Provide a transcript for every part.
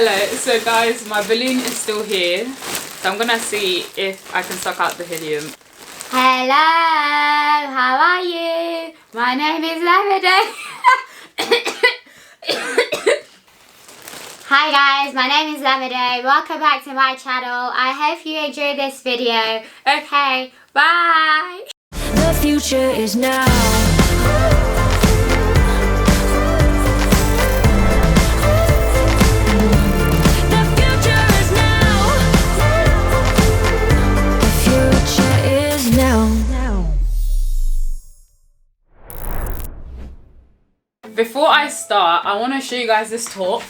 Hello, so guys, my balloon is still here, so I'm gonna see if I can suck out the helium. Hello, how are you? My name is Lavender. Hi guys, my name is Lavender. Welcome back to my channel. I hope you enjoyed this video. Okay, bye. The future is now. Before I start, I want to show you guys this top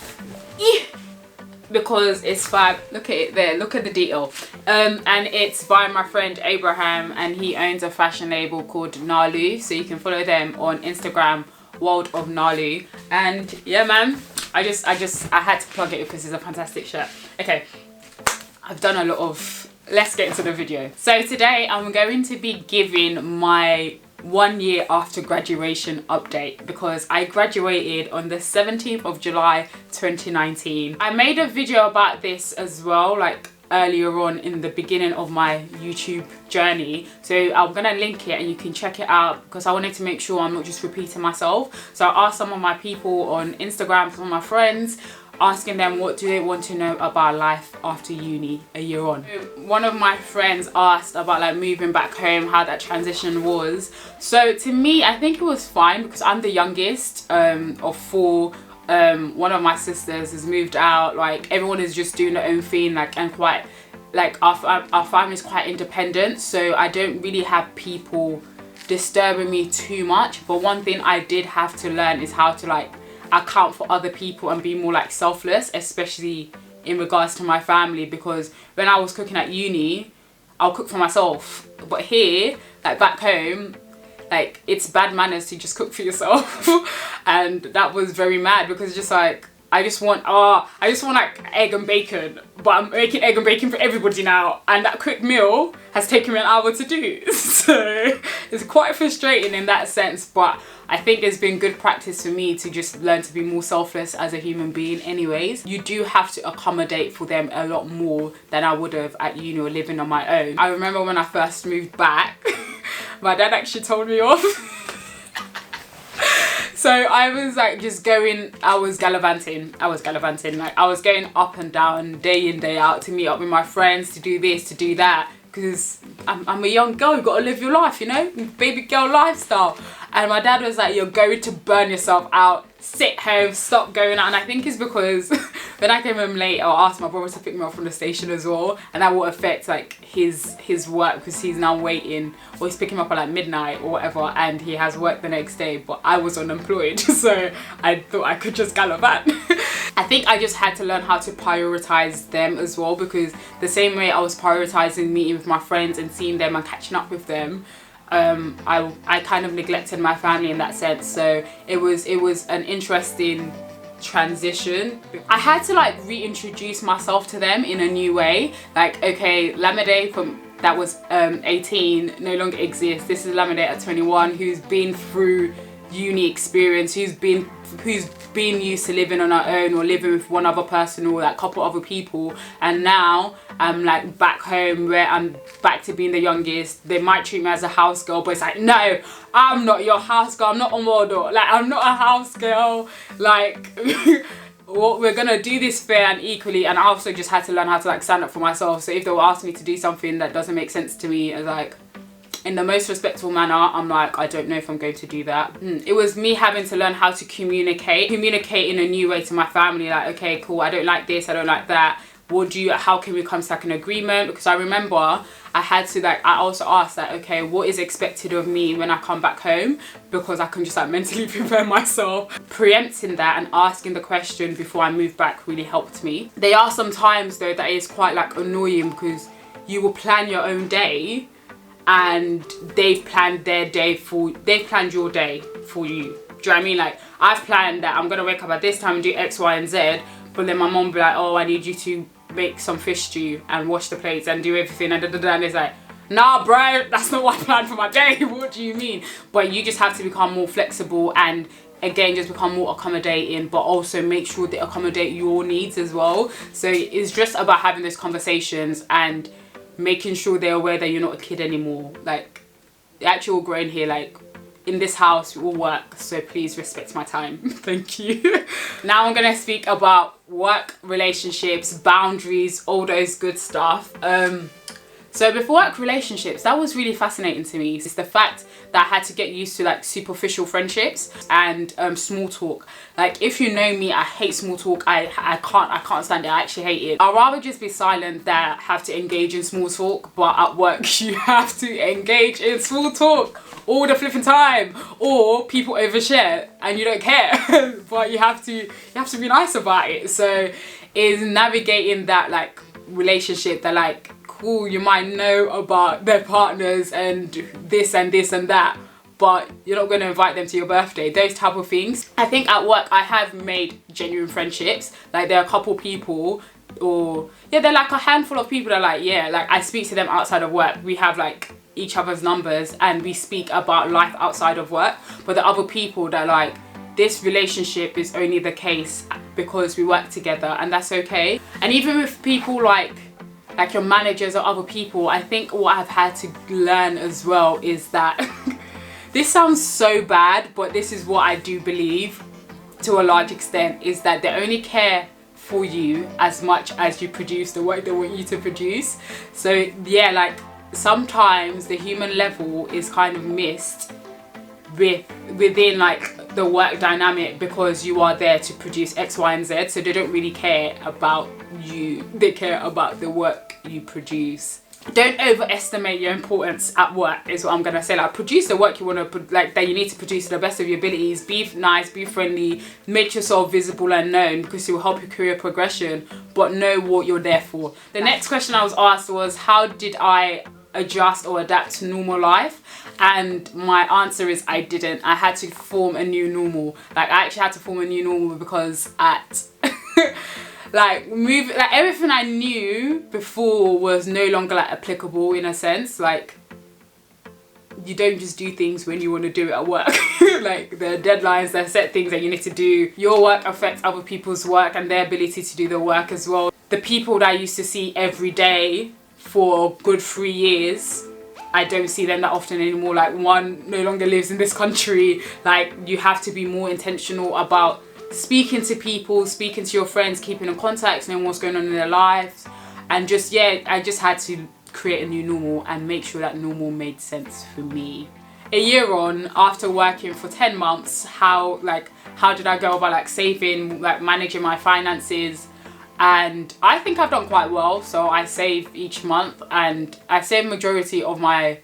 because it's by, look at it there, look at the detail, and it's by my friend Abraham, and he owns a fashion label called Nalu, so you can follow them on Instagram, World of Nalu. And yeah man, I had to plug it because it's a fantastic shirt. Okay, I've done a lot of, let's get into the video. So today I'm going to be giving my 1 year after graduation update, because I graduated on the 17th of July 2019. I made a video about this as well, like earlier on in the beginning of my YouTube journey, so I'm gonna link it and you can check it out, because I wanted to make sure I'm not just repeating myself. So I asked some of my people on Instagram, some of my friends, asking them what do they want to know about life after uni a year on. One of my friends asked about like moving back home, how that transition was. So to me, I think it was fine because I'm the youngest of four. One of my sisters has moved out, like everyone is just doing their own thing, like, and quite like our family is quite independent, so I don't really have people disturbing me too much. But one thing I did have to learn is how to like account for other people and be more like selfless, especially in regards to my family, because when I was cooking at uni, I'll cook for myself, but here, like back home, like it's bad manners to just cook for yourself. And that was very mad, because just like I just want like egg and bacon, but I'm making egg and bacon for everybody now, and that quick meal has taken me an hour to do. So it's quite frustrating in that sense, but I think it's been good practice for me to just learn to be more selfless as a human being anyways. You do have to accommodate for them a lot more than I would have at uni or living on my own. I remember when I first moved back, my dad actually told me off. So I was like just going, I was gallivanting, like I was going up and down day in, day out to meet up with my friends, to do this, to do that, because I'm a young girl, you've got to live your life, you know, baby girl lifestyle. And my dad was like, you're going to burn yourself out, sit home, stop going out. And I think it's because when I came home late, I'll ask my brother to pick me up from the station as well, and that will affect like his work, because he's now waiting, or he's picking me up at like midnight or whatever, and he has work the next day, but I was unemployed. So I thought I could just gallivant. I think I just had to learn how to prioritize them as well, because the same way I was prioritizing meeting with my friends and seeing them and catching up with them, I kind of neglected my family in that sense. So it was an interesting transition. I had to like reintroduce myself to them in a new way. Like, okay, Lamide from that was 18 no longer exists. This is Lamide at 21, who's been through uni experience, who's been used to living on her own or living with one other person or like a couple other people, and now I'm like back home where I'm back to being the youngest. They might treat me as a house girl, but it's like, no, I'm not your house girl, I'm not a model, like I'm not a house girl, like well, we're gonna do this fair and equally. And I also just had to learn how to like stand up for myself. So if they were asking me to do something that doesn't make sense to me, as like in the most respectful manner, I'm like, I don't know if I'm going to do that. It was me having to learn how to communicate in a new way to my family. Like, okay, cool, I don't like this, I don't like that. How can we come to like an agreement? Because I remember I had to like, I also asked that, okay, what is expected of me when I come back home? Because I can just like mentally prepare myself. Preempting that and asking the question before I moved back really helped me. There are some times though that is quite like annoying, because you will plan your own day, and they've planned your day for you. Do you know what I mean? Like, I've planned that I'm gonna wake up at this time and do X, Y, and Z, but then my mom be like, oh, I need you to make some fish stew and wash the plates and do everything, and and it's like, nah bro, that's not what I planned for my day. What do you mean? But you just have to become more flexible and again, just become more accommodating, but also make sure they accommodate your needs as well. So it's just about having those conversations and making sure they're aware that you're not a kid anymore. Like, actually all grown here, like, in this house we all work, so please respect my time. Thank you. Now I'm gonna speak about work, relationships, boundaries, all those good stuff. So before work relationships, that was really fascinating to me. It's the fact that I had to get used to like superficial friendships and small talk. Like, if you know me, I hate small talk. I can't stand it. I actually hate it. I'd rather just be silent than have to engage in small talk. But at work, you have to engage in small talk all the flipping time, or people overshare and you don't care. But you have to be nice about it. So is navigating that like relationship that like, cool, you might know about their partners and this and this and that, but you're not going to invite them to your birthday. Those type of things. I think at work I have made genuine friendships. Like, there are a couple people, or yeah, they're like a handful of people that like, yeah, like I speak to them outside of work. We have like each other's numbers and we speak about life outside of work. But the other people that like, this relationship is only the case because we work together, and that's okay. And even with people like your managers or other people, I think what I've had to learn as well is that this sounds so bad, but this is what I do believe to a large extent, is that they only care for you as much as you produce the work they want you to produce. So yeah, like sometimes the human level is kind of missed within like the work dynamic, because you are there to produce X, Y, and Z. So they don't really care about you. They care about the work you produce. Don't overestimate your importance at work is what I'm gonna say. Like, produce the work you want to, like, that you need to produce to the best of your abilities. Be nice, be friendly, make yourself visible and known, because it will help your career progression, but know what you're there for. The next question I was asked was, how did I adjust or adapt to normal life? And my answer is I didn't. I had to form a new normal. Like, I actually had to form a new normal because like everything I knew before was no longer like applicable, in a sense. Like, you don't just do things when you want to do it at work. Like, there are deadlines, there are set things that you need to do. Your work affects other people's work and their ability to do the work as well. The people that I used to see every day for a good 3 years, I don't see them that often anymore. Like, one no longer lives in this country. Like, you have to be more intentional about speaking to people, speaking to your friends, keeping in contact, knowing what's going on in their lives. And just, yeah, I just had to create a new normal and make sure that normal made sense for me. A year on, after working for 10 months, how did I go about like saving, like managing my finances? And I think I've done quite well. So I save each month, and I save majority of my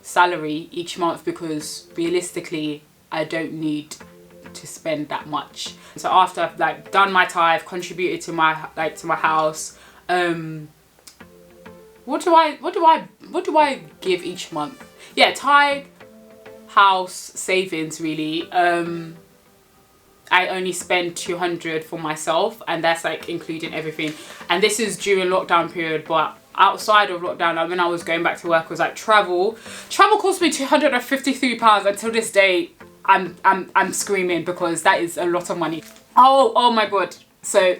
salary each month, because realistically I don't need to spend that much. So after I've like done my tithe, contributed to my house, what do I give each month? Yeah, tithe, house, savings, really. I only spend 200 for myself, and that's like including everything. And this is during lockdown period, but outside of lockdown, like when I was going back to work, was like travel cost me £253. Until this day, I'm screaming, because that is a lot of money. Oh my god. So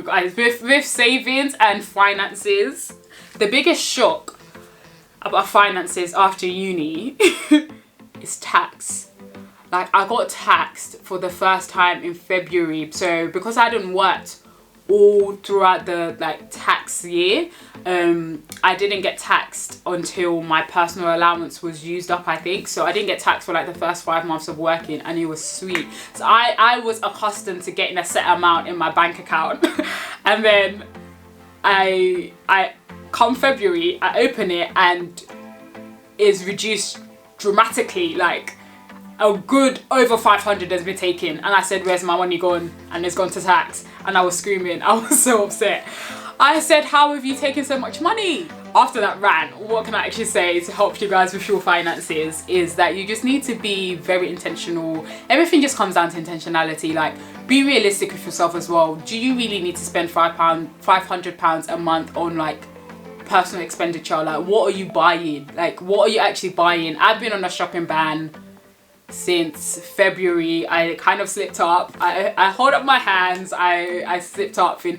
guys, with savings and finances, the biggest shock about finances after uni is tax. Like, I got taxed for the first time in February. So because I hadn't worked all throughout the like tax year, I didn't get taxed until my personal allowance was used up, I think. So I didn't get taxed for like the first 5 months of working, and it was sweet. So I was accustomed to getting a set amount in my bank account. And then I come February, I open it and it's reduced dramatically. Like, a good over 500 has been taken, and I said, where's my money gone? And it's gone to tax. And I was screaming. I was so upset. I said, how have you taken so much money? After that rant, what can I actually say to help you guys with your finances is that you just need to be very intentional. Everything just comes down to intentionality. Like, be realistic with yourself as well. Do you really need to spend £500 a month on like personal expenditure? Like, what are you buying? Like, what are you actually buying? I've been on a shopping ban since February. I kind of slipped up. I hold up my hands. I slipped up in,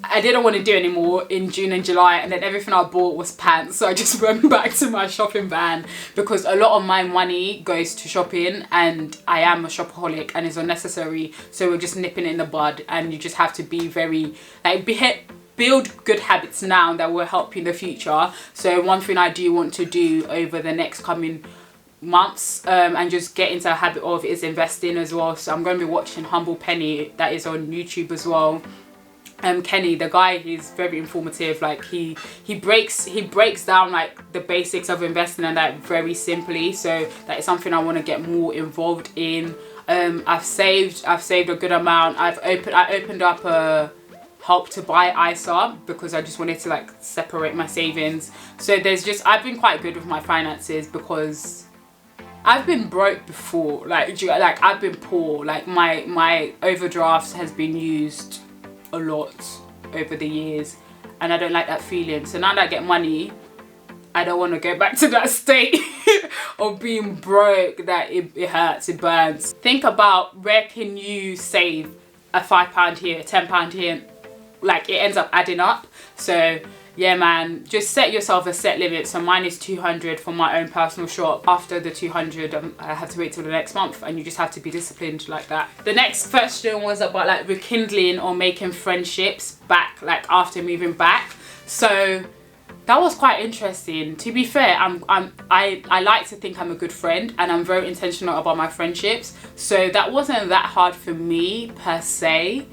I didn't want to do anymore in June and July, and then everything I bought was pants, so I just went back to my shopping ban because a lot of my money goes to shopping and I am a shopaholic and it's unnecessary. So we're just nipping it in the bud, and you just have to be very like build good habits now that will help you in the future. So one thing I do want to do over the next coming months and just get into a habit of is investing as well. So I'm going to be watching Humble Penny, that is on YouTube as well. Kenny, the guy, he's very informative. Like he breaks down like the basics of investing and that very simply. So that is something I want to get more involved in. I've saved a good amount. I opened up a Help to Buy ISA because I just wanted to like separate my savings. So I've been quite good with my finances because I've been broke before. Like I've been poor. Like my overdrafts has been used a lot over the years, and I don't like that feeling. So now that I get money, I don't want to go back to that state of being broke that it hurts, it burns. Think about where can you save a £5 here, a £10 here. Like it ends up adding up. So yeah man, just set yourself a set limit. So mine is 200 for my own personal shop. After the 200 I have to wait till the next month, and you just have to be disciplined like that. The next question was about like rekindling or making friendships back, like after moving back. So that was quite interesting. To be fair, I like to think I'm a good friend, and I'm very intentional about my friendships. So that wasn't that hard for me per se.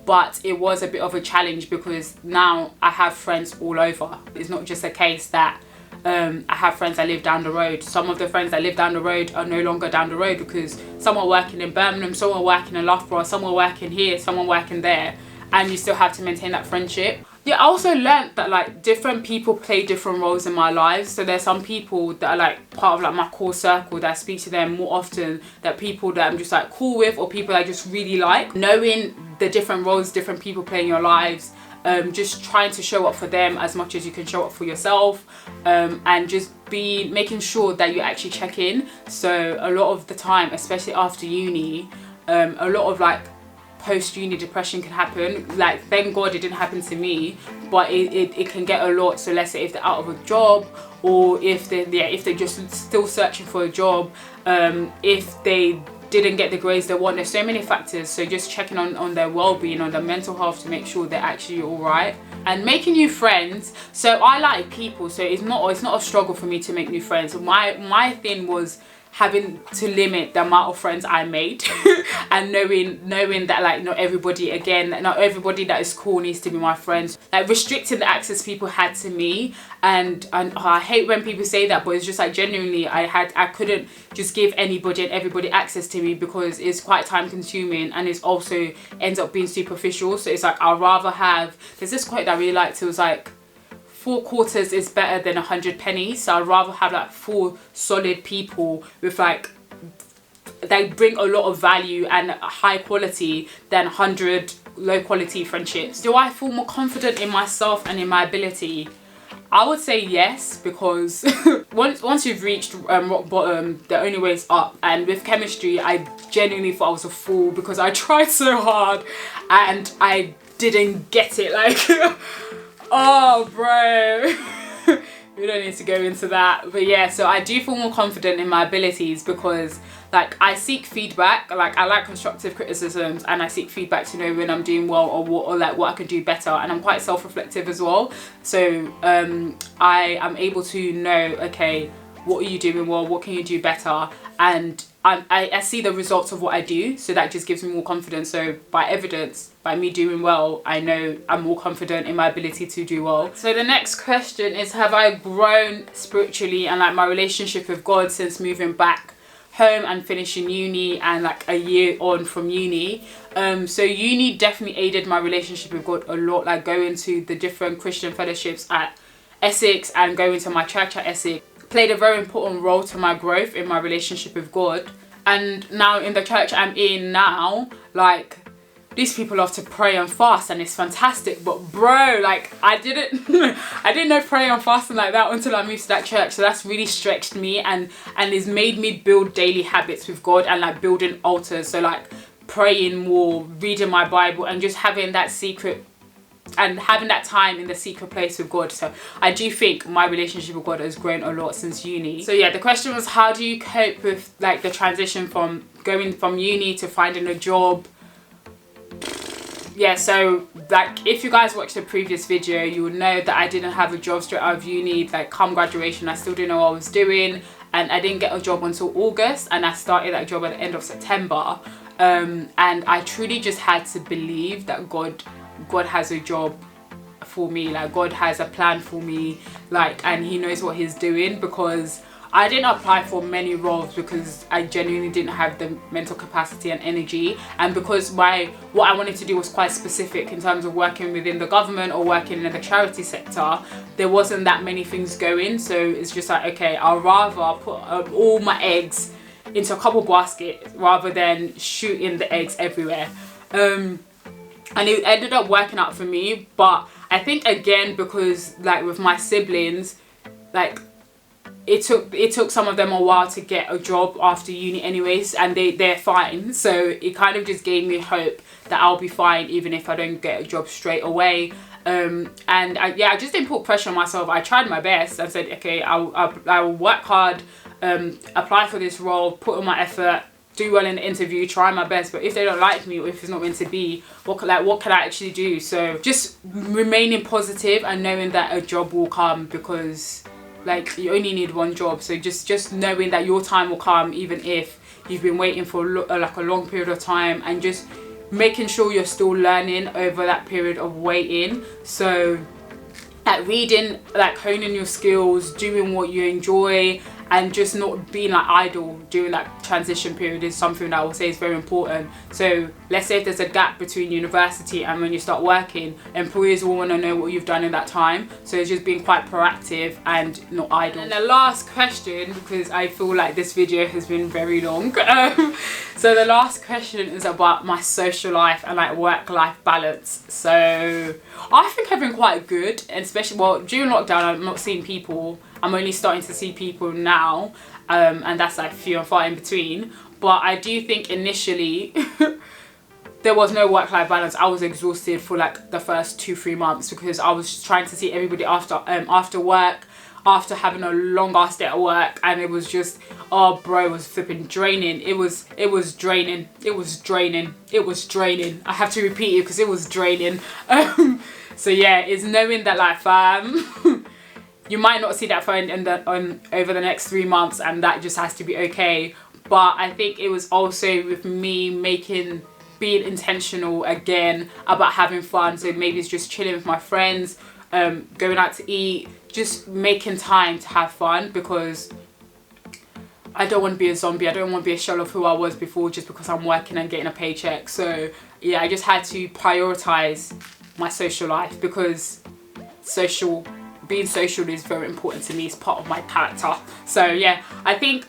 But it was a bit of a challenge because now I have friends all over. It's not just a case that I have friends that live down the road. Some of the friends that live down the road are no longer down the road because some are working in Birmingham, some are working in Loughborough, some are working here, some are working there, and you still have to maintain that friendship. Yeah, I also learned that like different people play different roles in my life. So there's some people that are like part of like my core circle that I speak to them more often than people that I'm just like cool with, or people I just really like. Knowing the different roles different people play in your lives, just trying to show up for them as much as you can show up for yourself, and just making sure that you actually check in. So a lot of the time, especially after uni, a lot of like post-uni depression can happen. Like thank God it didn't happen to me, but it can get a lot. So let's say if they're out of a job, or if they're just still searching for a job, if they didn't get the grades they want, there's so many factors. So just checking on their well-being, on their mental health, to make sure they're actually all right. And making new friends. So I like people, so it's not a struggle for me to make new friends. My thing was having to limit the amount of friends I made and knowing that like not everybody that is cool needs to be my friends. Like restricting the access people had to me, and I hate when people say that, but it's just like genuinely I couldn't just give anybody and everybody access to me because it's quite time consuming, and it's also ends up being superficial. So it's like I'd rather have, there's this quote that I really liked. It was like 4 quarters is better than 100 pennies. So I'd rather have like 4 solid people with like, they bring a lot of value and high quality than 100 low quality friendships. Do I feel more confident in myself and in my ability? I would say yes, because once you've reached rock bottom, the only way is up. And with chemistry, I genuinely thought I was a fool because I tried so hard and I didn't get it. Like, oh bro, we don't need to go into that. But yeah, so I do feel more confident in my abilities because like I seek feedback. Like I like constructive criticisms, and I seek feedback to know when I'm doing well or like what I can do better. And I'm quite self-reflective as well. So I am able to know, okay, what are you doing well? What can you do better? And I see the results of what I do, so that just gives me more confidence. So by evidence, by me doing well, I know I'm more confident in my ability to do well. So the next question is, have I grown spiritually and like my relationship with God since moving back home and finishing uni and like a year on from uni? So uni definitely aided my relationship with God a lot, like going to the different Christian fellowships at Essex and going to my church at Essex played a very important role to my growth in my relationship with God. And now in the church I'm in now, like these people love to pray and fast and it's fantastic, but bro, like I didn't know praying and fasting like that until I moved to that church. So that's really stretched me and it's made me build daily habits with God and like building altars. So like praying more, reading my Bible, and just having that secret and having that time in the secret place with God. So I do think my relationship with God has grown a lot since uni. So yeah, the question was, how do you cope with like the transition from going from uni to finding a job? Yeah, so like if you guys watched the previous video, you would know that I didn't have a job straight out of uni. Like come graduation, I still didn't know what I was doing, and I didn't get a job until August, and I started that job at the end of September. And I truly just had to believe that God has a job for me, like God has a plan for me, like, and he knows what he's doing, because I didn't apply for many roles because I genuinely didn't have the mental capacity and energy, and because what I wanted to do was quite specific in terms of working within the government or working in the charity sector. There wasn't that many things going, so it's just like, okay, I'll rather put all my eggs into a couple baskets rather than shooting the eggs everywhere. And it ended up working out for me, but I think again, because like with my siblings, like it took some of them a while to get a job after uni anyways, and they're fine. So it kind of just gave me hope that I'll be fine even if I don't get a job straight away. And I just didn't put pressure on myself. I tried my best. I said, okay, I will work hard, apply for this role, put in my effort, do well in the interview, try my best. But if they don't like me, or if it's not meant to be, what can I actually do? So just remaining positive and knowing that a job will come, because like you only need one job. So just knowing that your time will come, even if you've been waiting for like a long period of time, and just making sure you're still learning over that period of waiting. So like reading, like honing your skills, doing what you enjoy, and just not being like idle during that transition period is something that I will say is very important. So let's say if there's a gap between university and when you start working, employers will want to know what you've done in that time. So it's just being quite proactive and not idle. And the last question, because I feel like this video has been very long, so the last question is about my social life and like work-life balance. So I think I've been quite good, and especially, well, during lockdown I'm not seeing people. I'm only starting to see people now, and that's like few and far in between. But I do think initially there was no work-life balance. I was exhausted for like the first 2-3 months, because I was trying to see everybody after work, after having a long ass day at work, and it was just, oh bro, it was flipping draining. It was draining. I have to repeat it because it was draining. So yeah, it's knowing that like fam, you might not see that phone over the next 3 months, and that just has to be okay. But I think it was also with me being intentional again about having fun. So maybe it's just chilling with my friends, going out to eat, just making time to have fun, because I don't want to be a zombie. I don't want to be a shell of who I was before just because I'm working and getting a paycheck. So yeah, I just had to prioritize my social life, because being social is very important to me. It's part of my character. So yeah, I think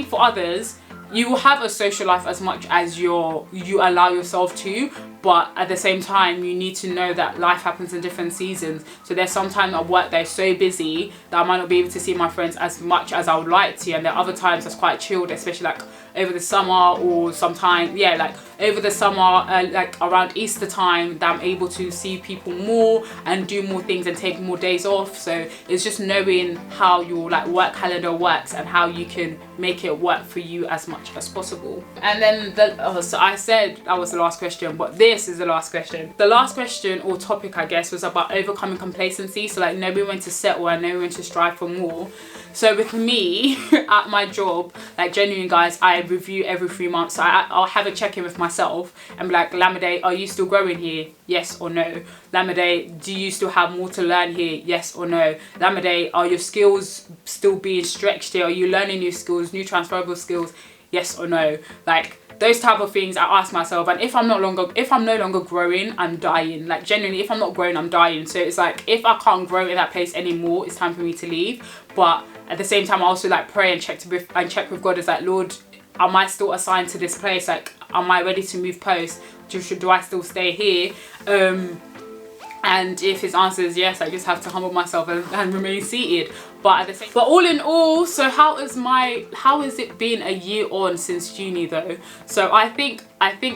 for others, you will have a social life as much as you allow yourself to, but at the same time you need to know that life happens in different seasons. So there's some time at work that is so busy that I might not be able to see my friends as much as I would like to, and there are other times that's quite chilled, especially like over the summer, or sometime, yeah, like over the summer, like around Easter time, that I'm able to see people more and do more things and take more days off. So it's just knowing how your like work calendar works and how you can make it work for you as much as possible. And then so I said that was the last question, but this is the last question. The last question or topic, I guess, was about overcoming complacency. So like knowing when to settle and knowing when to strive for more. So with me at my job, like genuinely guys, I review every 3 months. So I'll have a check-in with myself and be like, Lamade, are you still growing here? Yes or no? Lamade, do you still have more to learn here? Yes or no? Lamade, are your skills still being stretched here? Are you learning new skills, new transferable skills? Yes or no? Like those type of things I ask myself. And if I'm no longer growing, I'm dying. Like genuinely, if I'm not growing, I'm dying. So it's like, if I can't grow in that place anymore, it's time for me to leave. But at the same time, I also like pray and check with God. It's like, Lord, am I still assigned to this place? Like, am I ready to move post? Do I still stay here? And if his answer is yes, I just have to humble myself and remain seated. But all in all, so how has it been a year on since uni though? So I think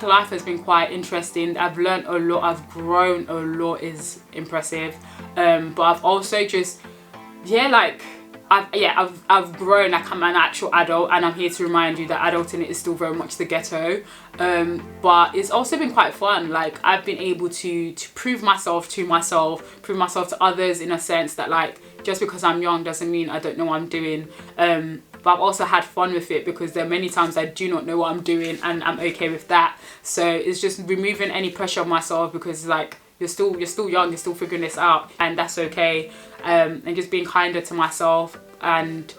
life has been quite interesting. I've learned a lot, I've grown a lot, is impressive. But I've also just, I've grown. Like, I'm an actual adult, and I'm here to remind you that adulting is still very much the ghetto. But it's also been quite fun. Like, I've been able to prove myself to others, in a sense that, like, just because I'm young doesn't mean I don't know what I'm doing. But I've also had fun with it, because there are many times I do not know what I'm doing, and I'm okay with that. So it's just removing any pressure on myself, because, like, you're still young, you're still figuring this out, and that's okay. And just being kinder to myself, and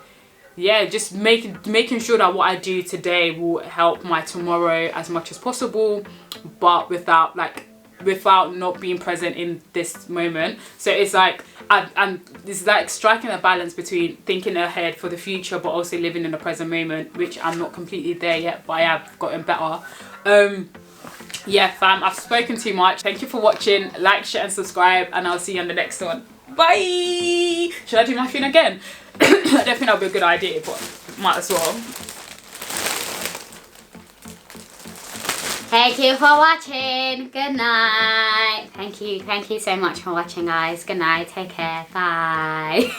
yeah, just making sure that what I do today will help my tomorrow as much as possible, but without not being present in this moment. So it's like this is like striking a balance between thinking ahead for the future but also living in the present moment, which I'm not completely there yet, but I have gotten better. Yeah fam, I've spoken too much. Thank you for watching. Like, share and subscribe, and I'll see you on the next one. Bye. Should I do my thing again? I don't think that'll be a good idea, but might as well. Thank you for watching. Good night. Thank you so much for watching, guys. Good night. Take care. Bye.